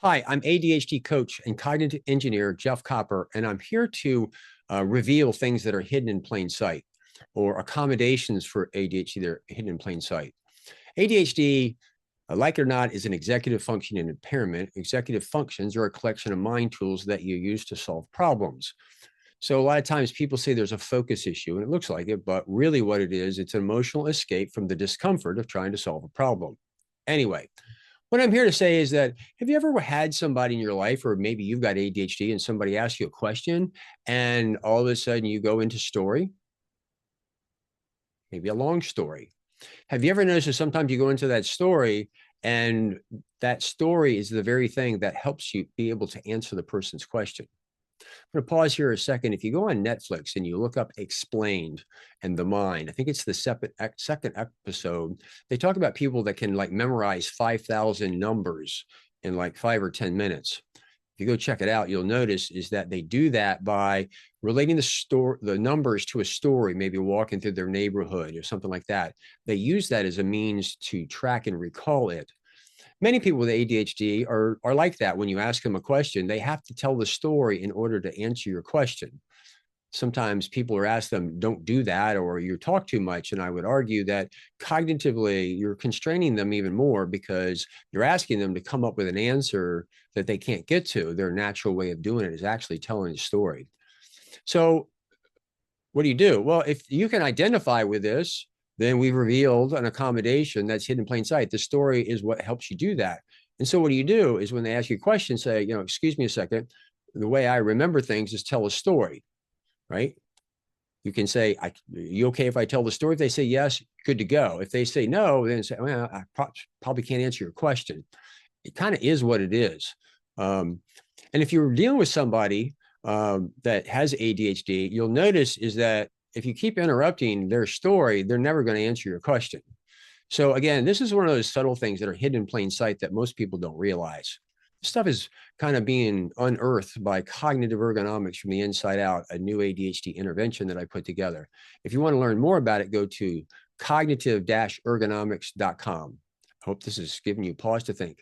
Hi, I'm ADHD coach and cognitive engineer Jeff Copper, and I'm here to reveal things that are hidden in plain sight or accommodations for ADHD that are hidden in plain sight. ADHD, like it or not, is an executive function and impairment. Executive functions are a collection of mind tools that you use to solve problems. So a lot of times people say there's a focus issue, and it looks like it, but really what it is, it's an emotional escape from the discomfort of trying to solve a problem. Anyway, what I'm here to say is that have you ever had somebody in your life, or maybe you've got ADHD and somebody asks you a question and all of a sudden you go into story, maybe a long story. Have you ever noticed that sometimes you go into that story and that story is the very thing that helps you be able to answer the person's question? I'm going to pause here a second. If you go on Netflix and you look up Explained and the Mind, I think it's the second episode, they talk about people that can like memorize 5,000 numbers in like 5 or 10 minutes. If you go check it out, you'll notice is that they do that by relating the numbers to a story, maybe walking through their neighborhood or something like that. They use that as a means to track and recall it. Many people with ADHD are like that. When you ask them a question, they have to tell the story in order to answer your question. Sometimes people are asked them, don't do that, or you talk too much. And I would argue that cognitively, you're constraining them even more because you're asking them to come up with an answer that they can't get to. Their natural way of doing it is actually telling a story. So what do? Well, if you can identify with this, then we've revealed an accommodation that's hidden in plain sight. The story is what helps you do that. And so what you do is when they ask you a question, say, excuse me a second, the way I remember things is tell a story, right? You can say, you okay if I tell the story? If they say yes, good to go. If they say no, then say, well, I probably can't answer your question. It kind of is what it is. And if you're dealing with somebody that has ADHD, you'll notice is that if you keep interrupting their story, they're never going to answer your question. So again, this is one of those subtle things that are hidden in plain sight that most people don't realize. This stuff is kind of being unearthed by cognitive ergonomics from the inside out, a new ADHD intervention that I put together. If you want to learn more about it, go to cognitive-ergonomics.com. I hope this is giving you pause to think.